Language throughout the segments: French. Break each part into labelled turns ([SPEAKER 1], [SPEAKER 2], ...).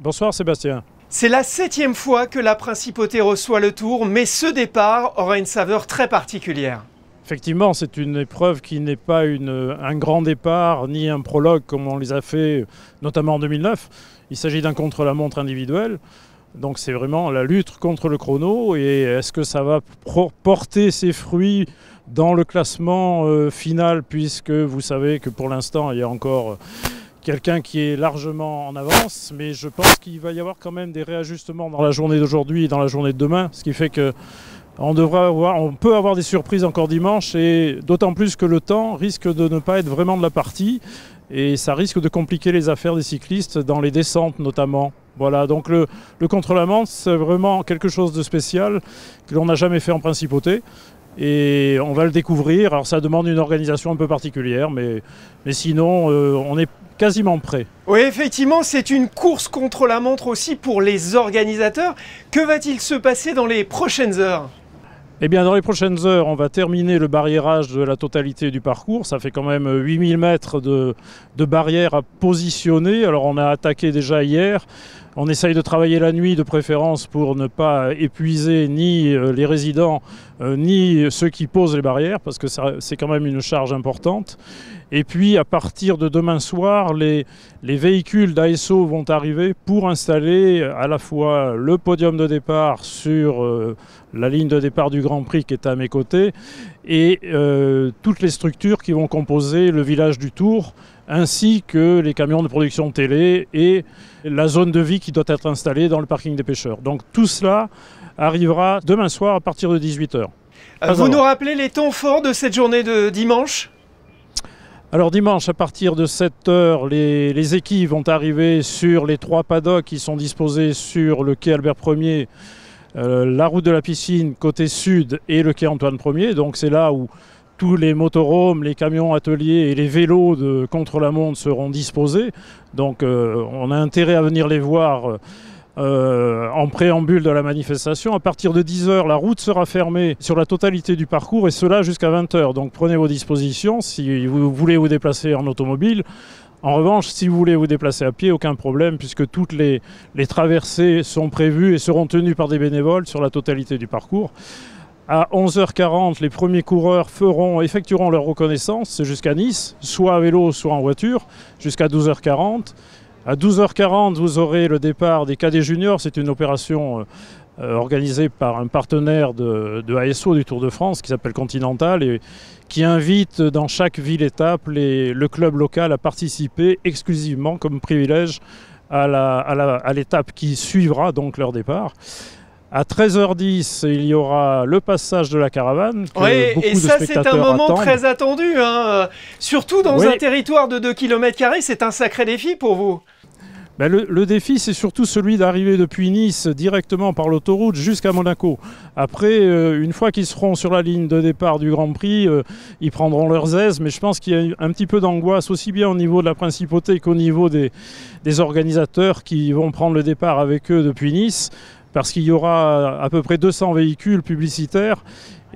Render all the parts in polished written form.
[SPEAKER 1] Bonsoir Sébastien.
[SPEAKER 2] C'est la 7e fois que la Principauté reçoit le Tour, mais ce départ aura une saveur très particulière.
[SPEAKER 1] Effectivement, c'est une épreuve qui n'est pas un grand départ, ni un prologue comme on les a fait, notamment en 2009. Il s'agit d'un contre-la-montre individuel. Donc c'est vraiment la lutte contre le chrono. Et est-ce que ça va porter ses fruits dans le classement final, puisque vous savez que pour l'instant, il y a encore quelqu'un qui est largement en avance. Mais je pense qu'il va y avoir quand même des réajustements dans la journée d'aujourd'hui et dans la journée de demain. Ce qui fait que on peut avoir des surprises encore dimanche, et d'autant plus que le temps risque de ne pas être vraiment de la partie et ça risque de compliquer les affaires des cyclistes dans les descentes notamment. Voilà, donc le contre-la-montre, c'est vraiment quelque chose de spécial que l'on n'a jamais fait en Principauté et on va le découvrir. Alors ça demande une organisation un peu particulière, mais sinon on est quasiment prêt.
[SPEAKER 2] Oui, effectivement, c'est une course contre la montre aussi pour les organisateurs. Que va-t-il se passer dans les prochaines heures ?
[SPEAKER 1] Eh bien, dans les prochaines heures, on va terminer le barriérage de la totalité du parcours. Ça fait quand même 8000 mètres de barrière à positionner. Alors, on a attaqué déjà hier. On essaye de travailler la nuit de préférence pour ne pas épuiser ni les résidents, ni ceux qui posent les barrières, parce que c'est quand même une charge importante. Et puis, à partir de demain soir, les véhicules d'ASO vont arriver pour installer à la fois le podium de départ sur la ligne de départ du Grand Prix qui est à mes côtés et toutes les structures qui vont composer le village du Tour, ainsi que les camions de production télé et la zone de vie qui doit être installée dans le parking des pêcheurs. Donc tout cela arrivera demain soir à partir de 18 h.
[SPEAKER 2] Vous nous rappelez les temps forts de cette journée de dimanche ?
[SPEAKER 1] Alors dimanche, à partir de 7 h, les équipes vont arriver sur les 3 paddocks qui sont disposés sur le quai Albert Ier, la route de la piscine côté sud et le quai Antoine Ier. Donc c'est là où tous les motorhomes, les camions ateliers et les vélos de contre-la-montre seront disposés. Donc on a intérêt à venir les voir en préambule de la manifestation. À partir de 10 h, la route sera fermée sur la totalité du parcours et cela jusqu'à 20 h. Donc prenez vos dispositions si vous voulez vous déplacer en automobile. En revanche, si vous voulez vous déplacer à pied, aucun problème, puisque toutes les traversées sont prévues et seront tenues par des bénévoles sur la totalité du parcours. À 11 h 40, les premiers coureurs effectueront leur reconnaissance, c'est jusqu'à Nice, soit à vélo, soit en voiture, jusqu'à 12 h 40. À 12 h 40, vous aurez le départ des cadets juniors. C'est une opération organisée par un partenaire de ASO du Tour de France qui s'appelle Continental et qui invite dans chaque ville-étape le club local à participer exclusivement comme privilège à l'étape qui suivra donc leur départ. À 13 h 10, il y aura le passage de la caravane.
[SPEAKER 2] Oui, et ça c'est un moment très attendu, hein. Surtout dans un territoire de 2 km², c'est un sacré défi pour vous.
[SPEAKER 1] Ben le défi, c'est surtout celui d'arriver depuis Nice directement par l'autoroute jusqu'à Monaco. Après, une fois qu'ils seront sur la ligne de départ du Grand Prix, ils prendront leurs aises. Mais je pense qu'il y a un petit peu d'angoisse, aussi bien au niveau de la Principauté qu'au niveau des organisateurs qui vont prendre le départ avec eux depuis Nice, parce qu'il y aura à peu près 200 véhicules publicitaires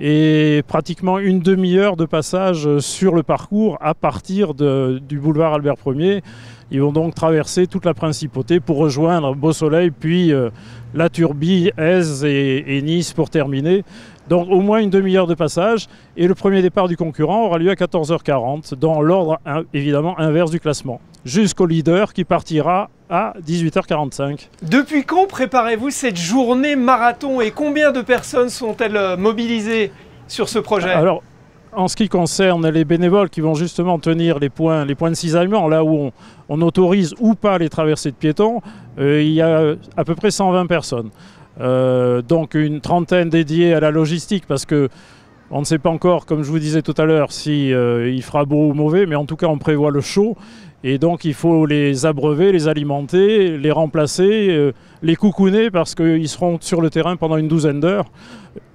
[SPEAKER 1] et pratiquement une demi-heure de passage sur le parcours à partir du boulevard Albert Ier. Ils vont donc traverser toute la Principauté pour rejoindre Beausoleil, puis La Turbie, Èze et Nice pour terminer. Donc au moins une demi-heure de passage. Et le premier départ du concurrent aura lieu à 14 h 40, dans l'ordre évidemment inverse du classement, jusqu'au leader qui partira à 18 h 45.
[SPEAKER 2] Depuis quand préparez-vous cette journée marathon et combien de personnes sont-elles mobilisées sur ce projet ?
[SPEAKER 1] Alors, en ce qui concerne les bénévoles qui vont justement tenir les points de cisaillement, là où on autorise ou pas les traversées de piétons, il y a à peu près 120 personnes. Donc une trentaine dédiées à la logistique, parce que on ne sait pas encore, comme je vous disais tout à l'heure, si il fera beau ou mauvais, mais en tout cas on prévoit le chaud. Et donc il faut les abreuver, les alimenter, les remplacer, les coucouner, parce qu'ils seront sur le terrain pendant une douzaine d'heures.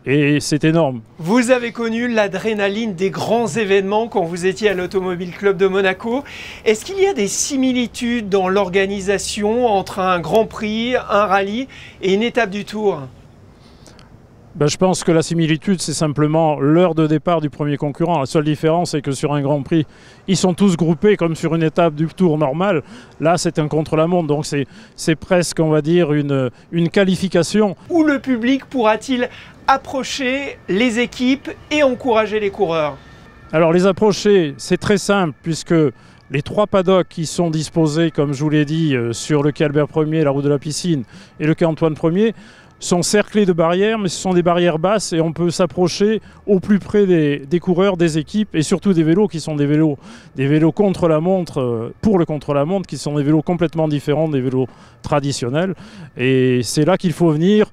[SPEAKER 1] Et c'est énorme.
[SPEAKER 2] Vous avez connu l'adrénaline des grands événements quand vous étiez à l'Automobile Club de Monaco. Est-ce qu'il y a des similitudes dans l'organisation entre un Grand Prix, un rallye et une étape du Tour ?
[SPEAKER 1] Ben, je pense que la similitude, c'est simplement l'heure de départ du premier concurrent. La seule différence, c'est que sur un Grand Prix, ils sont tous groupés comme sur une étape du tour normal. Là, c'est un contre-la-montre, donc c'est presque, on va dire, une qualification.
[SPEAKER 2] Où le public pourra-t-il approcher les équipes et encourager les coureurs?
[SPEAKER 1] Alors, les approcher, c'est très simple, puisque les 3 paddocks qui sont disposés, comme je vous l'ai dit, sur le quai Albert Ier, la route de la Piscine, et le quai Antoine Ier, sont cerclés de barrières, mais ce sont des barrières basses et on peut s'approcher au plus près des coureurs, des équipes et surtout des vélos qui sont des vélos contre la montre, pour le contre-la-montre, qui sont des vélos complètement différents des vélos traditionnels. Et c'est là qu'il faut venir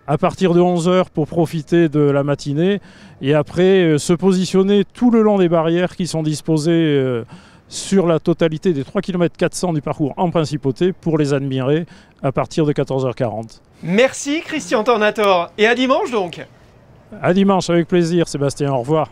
[SPEAKER 1] à partir de 11 h pour profiter de la matinée et après se positionner tout le long des barrières qui sont disposées sur la totalité des 3 km 400 du parcours en principauté pour les admirer à partir de 14 h 40.
[SPEAKER 2] Merci Christian Tornator et à dimanche donc.
[SPEAKER 1] À dimanche avec plaisir Sébastien, au revoir.